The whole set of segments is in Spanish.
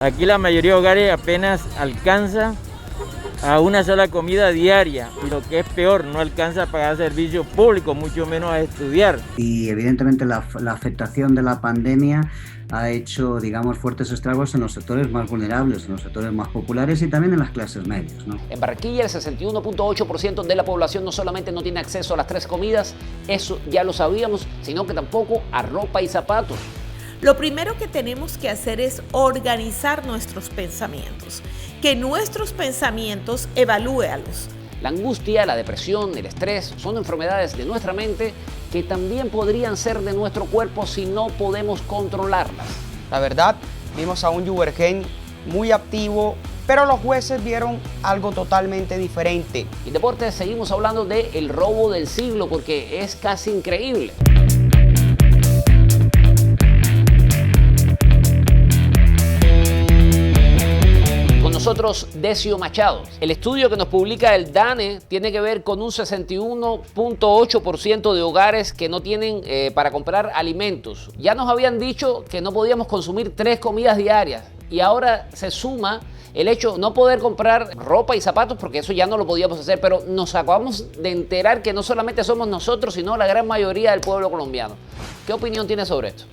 Aquí la mayoría de hogares apenas alcanza a una sola comida diaria y lo que es peor, no alcanza a pagar servicios públicos, mucho menos a estudiar. Y evidentemente la afectación de la pandemia ha hecho, digamos, fuertes estragos en los sectores más vulnerables, en los sectores más populares y también en las clases medias, ¿no? En Barranquilla el 61.8% de la población no solamente no tiene acceso a las 3 comidas, eso ya lo sabíamos, sino que tampoco a ropa y zapatos. Lo primero que tenemos que hacer es organizar nuestros pensamientos, que nuestros pensamientos evalúealos. La angustia, la depresión, el estrés son enfermedades de nuestra mente que también podrían ser de nuestro cuerpo si no podemos controlarlas. La verdad, vimos a un Jubergen muy activo, pero los jueces vieron algo totalmente diferente. En deportes seguimos hablando del robo del siglo porque es casi increíble. Nosotros, Decio Machado. El estudio que nos publica el DANE tiene que ver con un 61.8% de hogares que no tienen para comprar alimentos. Ya nos habían dicho que no podíamos consumir 3 comidas diarias y ahora se suma el hecho de no poder comprar ropa y zapatos porque eso ya no lo podíamos hacer, pero nos acabamos de enterar que no solamente somos nosotros, sino la gran mayoría del pueblo colombiano. ¿Qué opinión tiene sobre esto?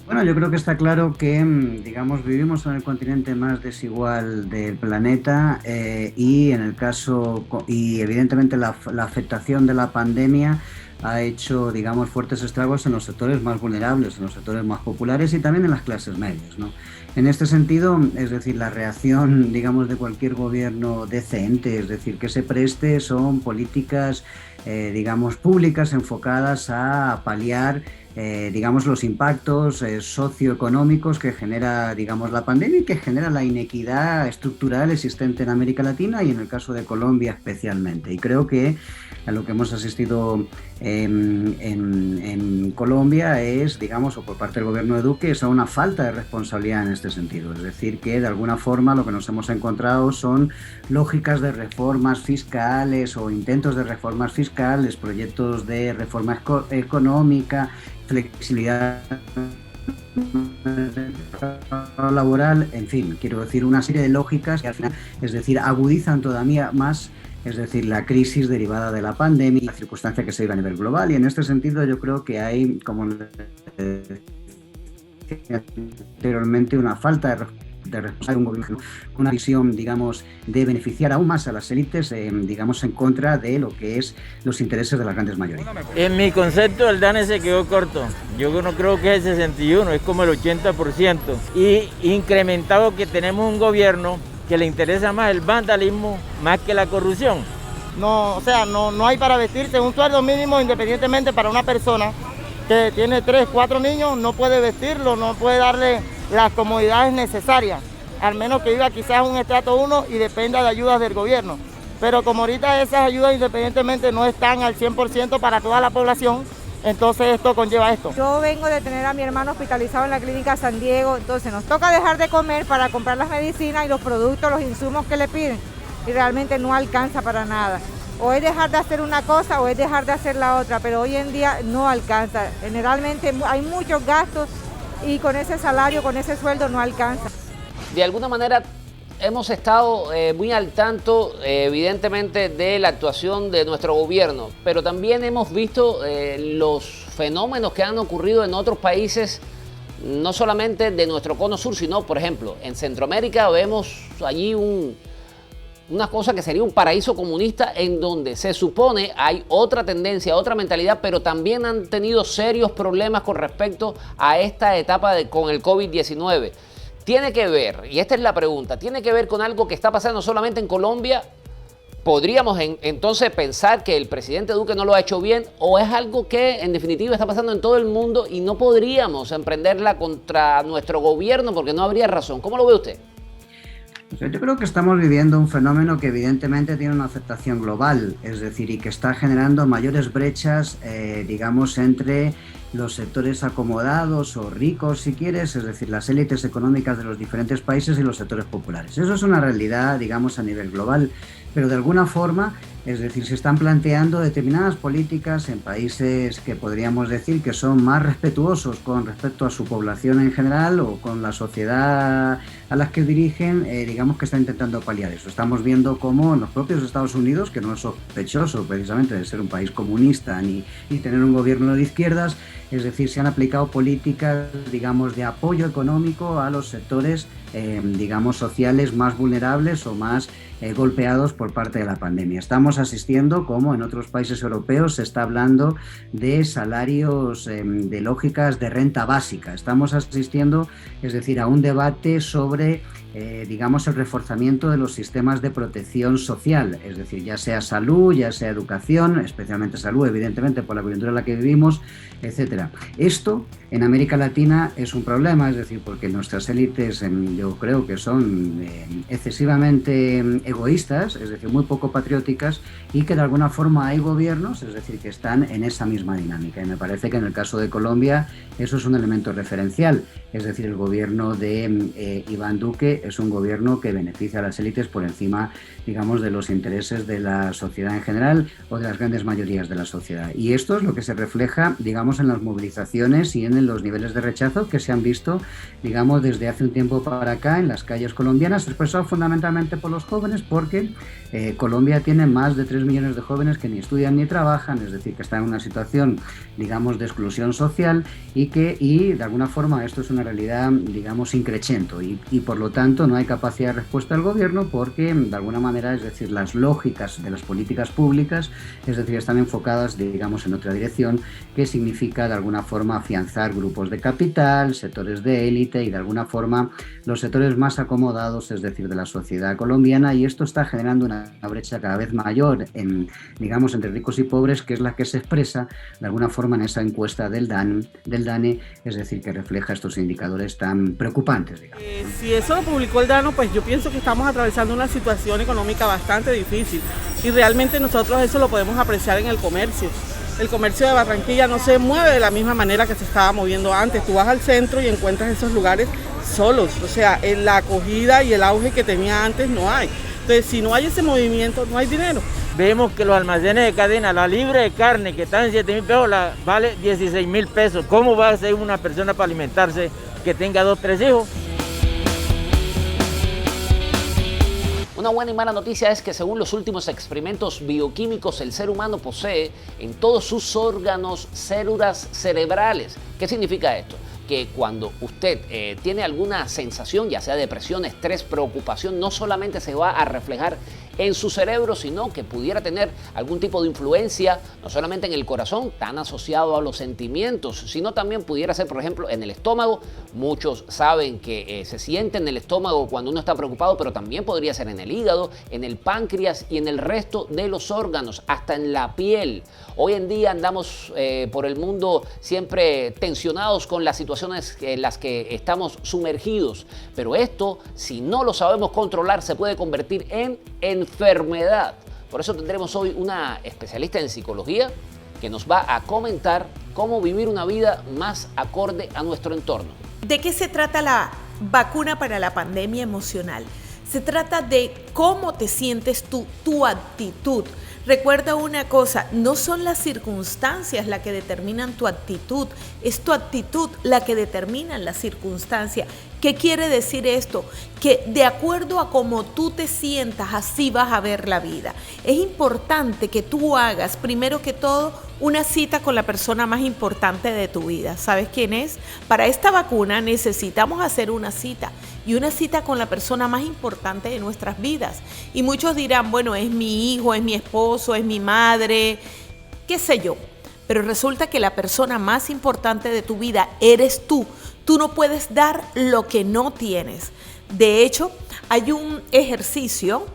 Bueno, yo creo que está claro que, digamos, vivimos en el continente más desigual del planeta y en el caso, y evidentemente la afectación de la pandemia ha hecho, digamos, fuertes estragos en los sectores más vulnerables, en los sectores más populares y también en las clases medias, ¿no? En este sentido, es decir, la reacción, digamos, de cualquier gobierno decente, es decir, que se preste, son políticas, digamos, públicas enfocadas a paliar digamos, los impactos socioeconómicos que genera, digamos, la pandemia y que genera la inequidad estructural existente en América Latina y en el caso de Colombia especialmente. Y creo que a lo que hemos asistido en Colombia es, digamos, o por parte del gobierno de Duque, es a una falta de responsabilidad en este sentido. Es decir, que de alguna forma lo que nos hemos encontrado son lógicas de reformas fiscales o intentos de reformas fiscales, proyectos de reforma económica, flexibilidad laboral, en fin, quiero decir, una serie de lógicas que al final, es decir, agudizan todavía más, es decir, la crisis derivada de la pandemia, la circunstancia que se vive a nivel global, y en este sentido yo creo que hay, como decía anteriormente, una falta de responsabilidad de un gobierno, una visión, digamos, de beneficiar aún más a las élites, digamos, en contra de lo que es los intereses de las grandes mayorías. En mi concepto, el DANE se quedó corto. Yo no creo que es el 61, es como el 80%. Y incrementado que tenemos un gobierno que le interesa más el vandalismo más que la corrupción. No, o sea, no hay para vestirse. Un sueldo mínimo, independientemente para una persona que tiene 3, 4 niños, no puede vestirlo, no puede darle las comodidades necesarias, al menos que viva quizás un estrato 1 y dependa de ayudas del gobierno. Pero como ahorita esas ayudas independientemente no están al 100% para toda la población, entonces esto conlleva esto. Yo vengo de tener a mi hermano hospitalizado en la clínica San Diego, entonces nos toca dejar de comer para comprar las medicinas y los productos, los insumos que le piden, y realmente no alcanza para nada. O es dejar de hacer una cosa o es dejar de hacer la otra, pero hoy en día no alcanza. Generalmente hay muchos gastos y con ese salario, con ese sueldo no alcanza. De alguna manera hemos estado muy al tanto, evidentemente, de la actuación de nuestro gobierno, pero también hemos visto los fenómenos que han ocurrido en otros países, no solamente de nuestro cono sur, sino, por ejemplo, en Centroamérica vemos allí una cosa que sería un paraíso comunista en donde se supone hay otra tendencia, otra mentalidad, pero también han tenido serios problemas con respecto a esta etapa con el COVID-19. Tiene que ver, y esta es la pregunta, ¿tiene que ver con algo que está pasando solamente en Colombia? ¿Podríamos entonces pensar que el presidente Duque no lo ha hecho bien o es algo que en definitiva está pasando en todo el mundo y no podríamos emprenderla contra nuestro gobierno porque no habría razón? ¿Cómo lo ve usted? Yo creo que estamos viviendo un fenómeno que evidentemente tiene una afectación global, es decir, y que está generando mayores brechas, digamos, entre los sectores acomodados o ricos, si quieres, es decir, las élites económicas de los diferentes países y los sectores populares. Eso es una realidad, digamos, a nivel global. pero de alguna forma, es decir, se están planteando determinadas políticas en países que podríamos decir que son más respetuosos con respecto a su población en general o con la sociedad a las que dirigen, digamos que están intentando paliar eso. Estamos viendo cómo en los propios Estados Unidos, que no es sospechoso precisamente de ser un país comunista ni tener un gobierno de izquierdas, es decir, se han aplicado políticas, digamos, de apoyo económico a los sectores, digamos, sociales más vulnerables o más golpeados por parte de la pandemia. Estamos asistiendo, como en otros países europeos, se está hablando de salarios de lógicas de renta básica. Estamos asistiendo, es decir, a un debate sobre digamos, el reforzamiento de los sistemas de protección social, es decir, ya sea salud, ya sea educación, especialmente salud, evidentemente, por la coyuntura en la que vivimos, etcétera. Esto en América Latina es un problema, es decir, porque nuestras élites yo creo que son excesivamente egoístas, es decir, muy poco patrióticas, y que de alguna forma hay gobiernos, es decir, que están en esa misma dinámica. Y me parece que en el caso de Colombia eso es un elemento referencial, es decir, el gobierno de Iván Duque es un gobierno que beneficia a las élites por encima, digamos, de los intereses de la sociedad en general o de las grandes mayorías de la sociedad. Y esto es lo que se refleja, digamos, en las movilizaciones y en los niveles de rechazo que se han visto, digamos, desde hace un tiempo para acá en las calles colombianas, expresado fundamentalmente por los jóvenes, porque Colombia tiene más de 3 millones de jóvenes que ni estudian ni trabajan, es decir, que están en una situación, digamos, de exclusión social y de alguna forma esto es una realidad, digamos, increchento y por lo tanto no hay capacidad de respuesta del gobierno porque de alguna manera, es decir, las lógicas de las políticas públicas, es decir, están enfocadas, digamos, en otra dirección, que significa de alguna forma afianzar grupos de capital, sectores de élite y de alguna forma los sectores más acomodados, es decir, de la sociedad colombiana, y esto está generando una brecha cada vez mayor digamos, entre ricos y pobres, que es la que se expresa de alguna forma en esa encuesta del DANE, es decir, que refleja estos indicadores tan preocupantes, digamos. Si eso lo publicó el DANE, pues yo pienso que estamos atravesando una situación económica bastante difícil y realmente nosotros eso lo podemos apreciar en el comercio. El comercio de Barranquilla no se mueve de la misma manera que se estaba moviendo antes. Tú vas al centro y encuentras esos lugares solos, o sea, en la acogida y el auge que tenía antes no hay. Entonces, si no hay ese movimiento, no hay dinero. Vemos que los almacenes de cadena, la libre de carne que está en 7.000 pesos, vale 16.000 pesos. ¿Cómo va a ser una persona para alimentarse que tenga 2 o 3 hijos? Una buena y mala noticia es que según los últimos experimentos bioquímicos, el ser humano posee en todos sus órganos células cerebrales. ¿Qué significa esto? Que cuando usted tiene alguna sensación, ya sea depresión, estrés, preocupación, no solamente se va a reflejar en su cerebro, sino que pudiera tener algún tipo de influencia, no solamente en el corazón, tan asociado a los sentimientos, sino también pudiera ser, por ejemplo, en el estómago. Muchos saben que se siente en el estómago cuando uno está preocupado, pero también podría ser en el hígado, en el páncreas y en el resto de los órganos, hasta en la piel. Hoy en día andamos por el mundo siempre tensionados con las situaciones en las que estamos sumergidos, pero esto, si no lo sabemos controlar, se puede convertir en enfermedad. Por eso tendremos hoy una especialista en psicología que nos va a comentar cómo vivir una vida más acorde a nuestro entorno. ¿De qué se trata la vacuna para la pandemia emocional? Se trata de cómo te sientes tú, tu actitud. Recuerda una cosa, no son las circunstancias las que determinan tu actitud, es tu actitud la que determina las circunstancias. ¿Qué quiere decir esto? Que de acuerdo a cómo tú te sientas, así vas a ver la vida. Es importante que tú hagas, primero que todo, una cita con la persona más importante de tu vida. ¿Sabes quién es? Para esta vacuna necesitamos hacer una cita, y una cita con la persona más importante de nuestras vidas. Y muchos dirán, bueno, es mi hijo, es mi esposo, es mi madre, qué sé yo. Pero resulta que la persona más importante de tu vida eres tú. Tú no puedes dar lo que no tienes. De hecho, hay un ejercicio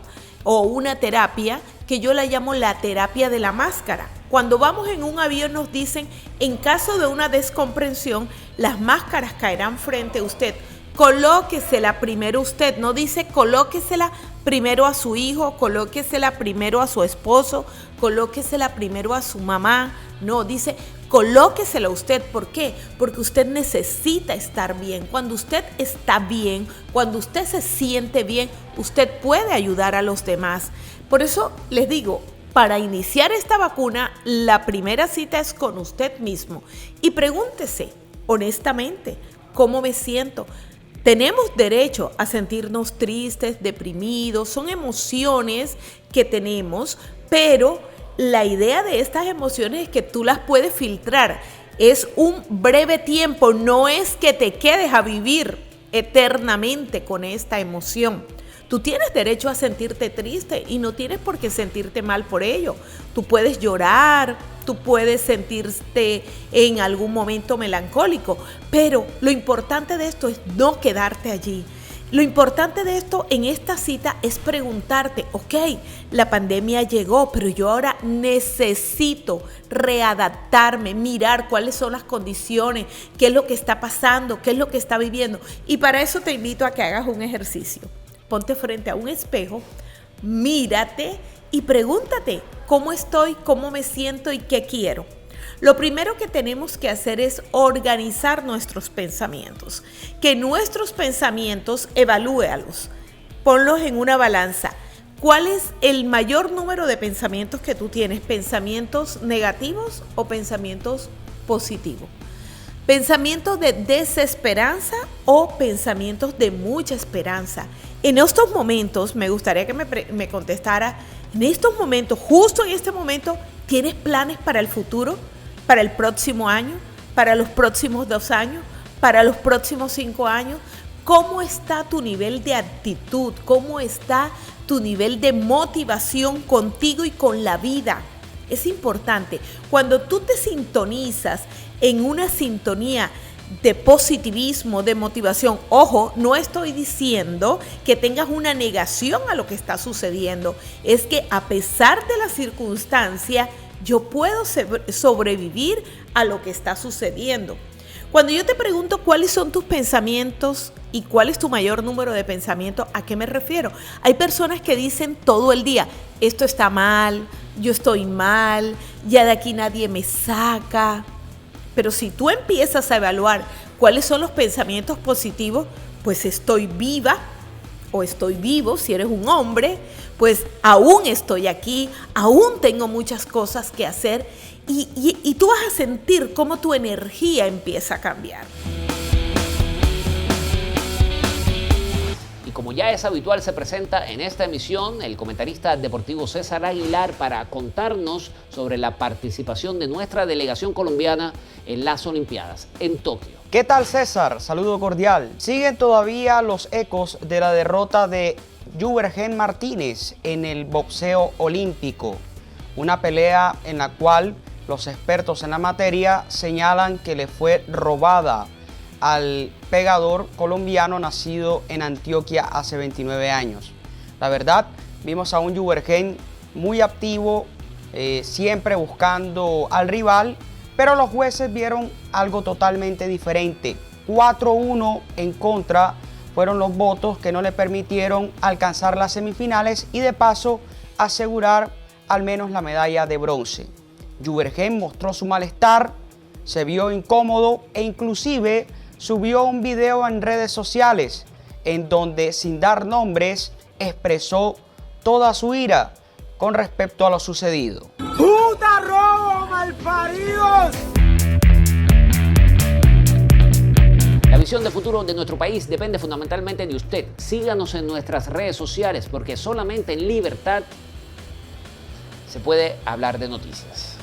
o una terapia que yo la llamo la terapia de la máscara. Cuando vamos en un avión nos dicen, en caso de una descomprensión, las máscaras caerán frente a usted. Colóquesela primero usted, no dice colóquesela primero a su hijo, colóquesela primero a su esposo, colóquesela primero a su mamá, no, dice colóqueselo a usted. ¿Por qué? Porque usted necesita estar bien. Cuando usted está bien, cuando usted se siente bien, usted puede ayudar a los demás. Por eso les digo, para iniciar esta vacuna, la primera cita es con usted mismo. Y pregúntese honestamente, ¿cómo me siento? Tenemos derecho a sentirnos tristes, deprimidos, son emociones que tenemos, pero la idea de estas emociones es que tú las puedes filtrar. Es un breve tiempo, no es que te quedes a vivir eternamente con esta emoción. Tú tienes derecho a sentirte triste y no tienes por qué sentirte mal por ello. Tú puedes llorar, tú puedes sentirte en algún momento melancólico, pero lo importante de esto es no quedarte allí. Lo importante de esto en esta cita es preguntarte, ok, la pandemia llegó, pero yo ahora necesito readaptarme, mirar cuáles son las condiciones, qué es lo que está pasando, qué es lo que está viviendo. Y para eso te invito a que hagas un ejercicio. Ponte frente a un espejo, mírate y pregúntate cómo estoy, cómo me siento y qué quiero. Lo primero que tenemos que hacer es organizar nuestros pensamientos. Que nuestros pensamientos, evalúalos, ponlos en una balanza. ¿Cuál es el mayor número de pensamientos que tú tienes? ¿Pensamientos negativos o pensamientos positivos? ¿Pensamientos de desesperanza o pensamientos de mucha esperanza? En estos momentos, me gustaría que me contestara, en estos momentos, justo en este momento, ¿tienes planes para el futuro? ¿Para el próximo año? ¿Para los próximos 2 años? ¿Para los próximos 5 años? ¿Cómo está tu nivel de actitud? ¿Cómo está tu nivel de motivación contigo y con la vida? Es importante. Cuando tú te sintonizas en una sintonía de positivismo, de motivación, ojo, no estoy diciendo que tengas una negación a lo que está sucediendo, es que a pesar de la circunstancia, yo puedo sobrevivir a lo que está sucediendo. Cuando yo te pregunto cuáles son tus pensamientos y cuál es tu mayor número de pensamientos, ¿a qué me refiero? Hay personas que dicen todo el día, esto está mal, yo estoy mal, ya de aquí nadie me saca. Pero si tú empiezas a evaluar cuáles son los pensamientos positivos, pues estoy viva o estoy vivo, si eres un hombre, pues aún estoy aquí, aún tengo muchas cosas que hacer y tú vas a sentir cómo tu energía empieza a cambiar. Y como ya es habitual, se presenta en esta emisión el comentarista deportivo César Aguilar para contarnos sobre la participación de nuestra delegación colombiana en las Olimpiadas en Tokio. ¿Qué tal, César? Saludo cordial. Siguen todavía los ecos de la derrota de Juvergen Martínez en el boxeo olímpico. Una pelea en la cual los expertos en la materia señalan que le fue robada al pegador colombiano nacido en Antioquia hace 29 años. La verdad, vimos a un Juvergen muy activo, siempre buscando al rival, pero los jueces vieron algo totalmente diferente. 4-1 en contra fueron los votos que no le permitieron alcanzar las semifinales y de paso asegurar al menos la medalla de bronce. Juvergen mostró su malestar, se vio incómodo e inclusive subió un video en redes sociales en donde, sin dar nombres, expresó toda su ira con respecto a lo sucedido. ¡Puta robo, malparidos! La visión de futuro de nuestro país depende fundamentalmente de usted. Síganos en nuestras redes sociales porque solamente en libertad se puede hablar de noticias.